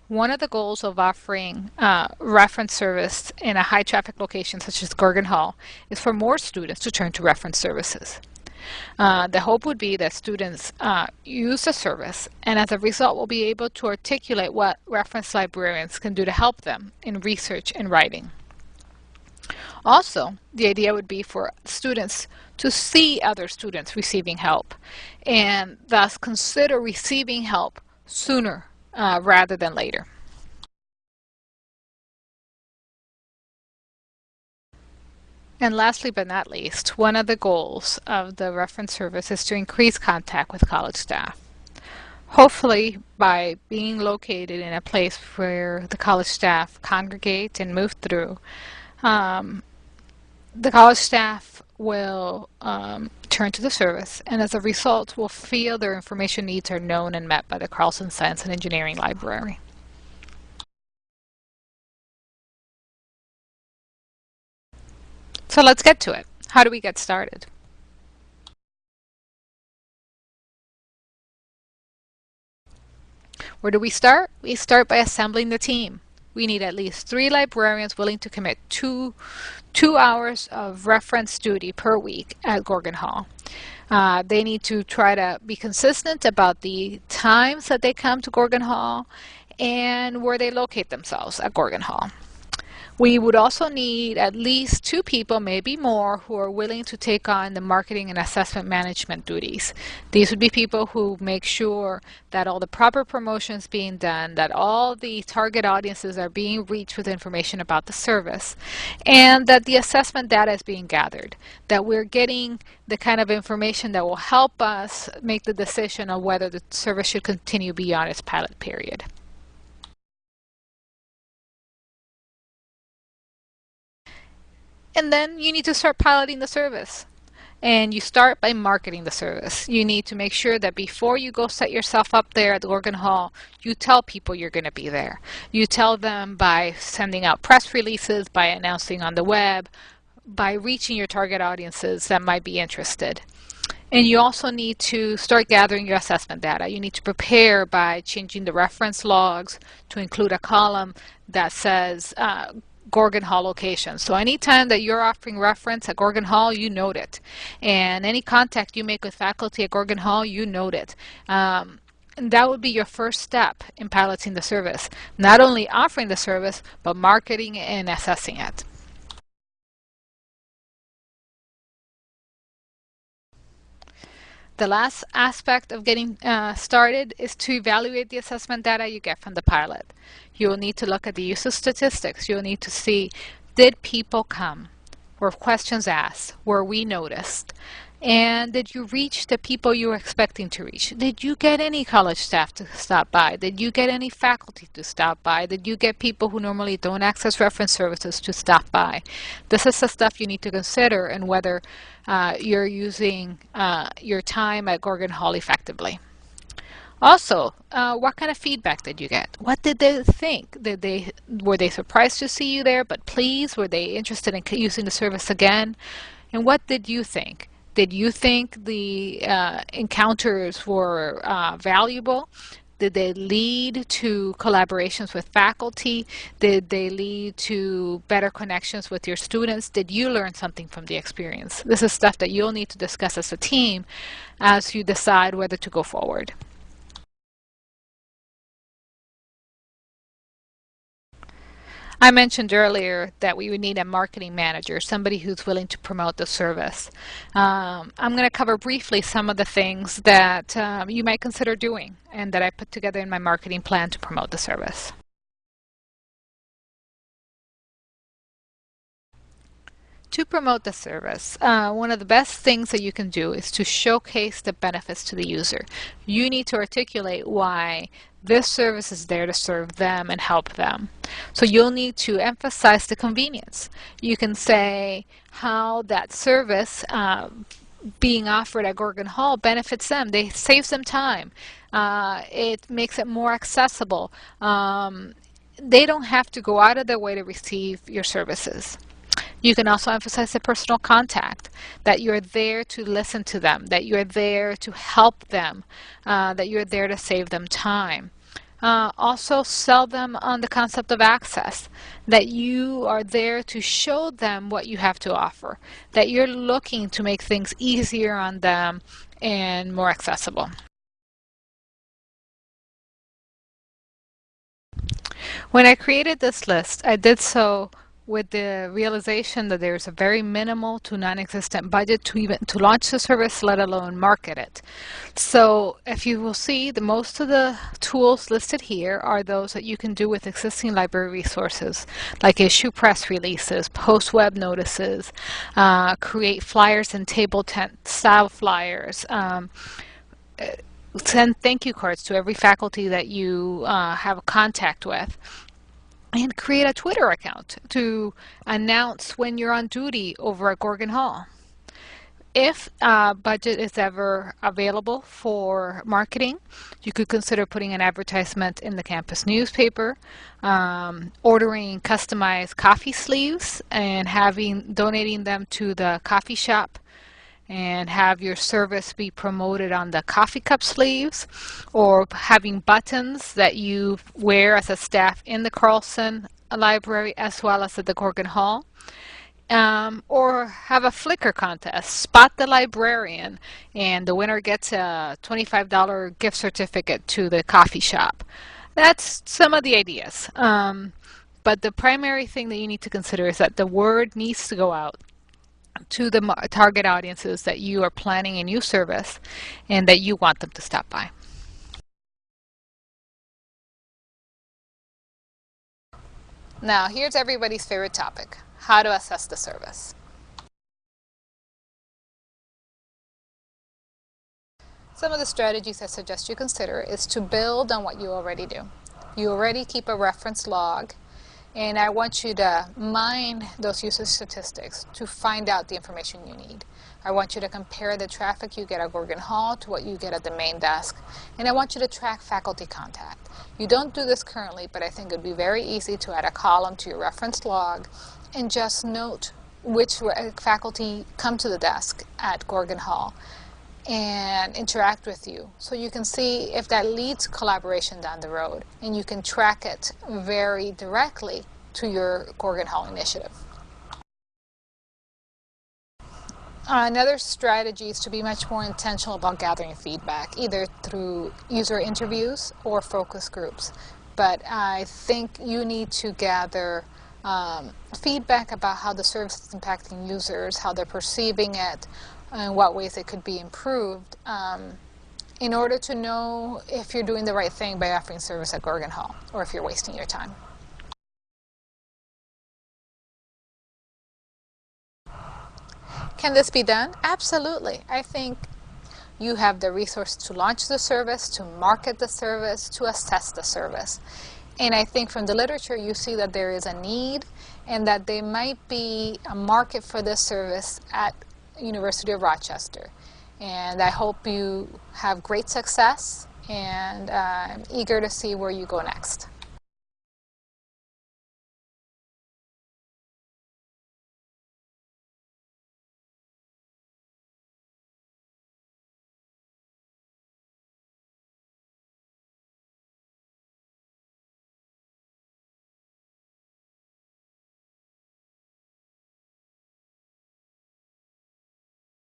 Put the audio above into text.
One of the goals of offering reference service in a high traffic location such as Goergen Hall is for more students to turn to reference services. The hope would be that students use the service and as a result will be able to articulate what reference librarians can do to help them in research and writing. Also, the idea would be for students to see other students receiving help and thus consider receiving help sooner rather than later. And lastly but not least, one of the goals of the reference service is to increase contact with college staff. Hopefully, by being located in a place where the college staff congregate and move through, the college staff will turn to the service and as a result will feel their information needs are known and met by the Carlson Science and Engineering Library. So let's get to it. How do we get started? Where do we start? We start by assembling the team. We need at least 3 librarians willing to commit two hours of reference duty per week at Goergen Hall. They need to try to be consistent about the times that they come to Goergen Hall and where they locate themselves at Goergen Hall. We would also need at least 2 people, maybe more, who are willing to take on the marketing and assessment management duties. These would be people who make sure that all the proper promotions being done, that all the target audiences are being reached with information about the service, and that the assessment data is being gathered, that we're getting the kind of information that will help us make the decision on whether the service should continue beyond its pilot period. And then you need to start piloting the service. And you start by marketing the service. You need to make sure that before you go set yourself up there at the Goergen Hall, you tell people you're going to be there. You tell them by sending out press releases, by announcing on the web, by reaching your target audiences that might be interested. And you also need to start gathering your assessment data. You need to prepare by changing the reference logs to include a column that says Goergen Hall location. So anytime that you're offering reference at Goergen Hall, you note it. And any contact you make with faculty at Goergen Hall, you note it. And that would be your first step in piloting the service. Not only offering the service, but marketing and assessing it. The last aspect of getting started is to evaluate the assessment data you get from the pilot. You will need to look at the use of statistics. You'll need to see, did people come? Were questions asked? Were we noticed? And did you reach the people you were expecting to reach? Did you get any college staff to stop by? Did you get any faculty to stop by? Did you get people who normally don't access reference services to stop by? This is the stuff you need to consider and whether you're using your time at Goergen Hall effectively. Also, what kind of feedback did you get? What did they think? Were they surprised to see you there, but pleased? Were they interested in using the service again? And what did you think? Did you think the encounters were valuable? Did they lead to collaborations with faculty? Did they lead to better connections with your students? Did you learn something from the experience? This is stuff that you'll need to discuss as a team as you decide whether to go forward. I mentioned earlier that we would need a marketing manager, somebody who's willing to promote the service. I'm going to cover briefly some of the things that you might consider doing and that I put together in my marketing plan to promote the service. To promote the service, one of the best things that you can do is to showcase the benefits to the user. You need to articulate why this service is there to serve them and help them. So you'll need to emphasize the convenience. You can say how that service being offered at Goergen Hall benefits them. They saves them time. It makes it more accessible. They don't have to go out of their way to receive your services. You can also emphasize the personal contact, that you're there to listen to them, that you're there to help them, that you're there to save them time. Also sell them on the concept of access, that you are there to show them what you have to offer, that you're looking to make things easier on them and more accessible. When I created this list, I did so with the realization that there's a very minimal to non-existent budget to even to launch the service, let alone market it. So if you will see, the most of the tools listed here are those that you can do with existing library resources, like issue press releases, post web notices, create flyers and table tent style flyers, send thank you cards to every faculty that you have contact with, and create a Twitter account to announce when you're on duty over at Goergen Hall. If budget is ever available for marketing, you could consider putting an advertisement in the campus newspaper, ordering customized coffee sleeves and donating them to the coffee shop, and have your service be promoted on the coffee cup sleeves, or having buttons that you wear as a staff in the Carlson Library as well as at the Goergen Hall. Or have a Flickr contest, spot the librarian, and the winner gets a $25 gift certificate to the coffee shop. That's some of the ideas. But the primary thing that you need to consider is that the word needs to go out to the target audiences that you are planning a new service and that you want them to stop by. Now, here's everybody's favorite topic: how to assess the service. Some of the strategies I suggest you consider is to build on what you already do. You already keep a reference log, and I want you to mine those usage statistics to find out the information you need. I want you to compare the traffic you get at Goergen Hall to what you get at the main desk, and I want you to track faculty contact. You don't do this currently, but I think it would be very easy to add a column to your reference log and just note which faculty come to the desk at Goergen Hall and interact with you, so you can see if that leads to collaboration down the road, and you can track it very directly to your Goergen Hall initiative. Another strategy is to be much more intentional about gathering feedback, either through user interviews or focus groups. But I think you need to gather feedback about how the service is impacting users, how they're perceiving it, and what ways it could be improved, in order to know if you're doing the right thing by offering service at Goergen Hall, or if you're wasting your time. Can this be done? Absolutely. I think you have the resource to launch the service, to market the service, to assess the service. And I think from the literature you see that there is a need and that there might be a market for this service at University of Rochester. And I hope you have great success, and I'm eager to see where you go next.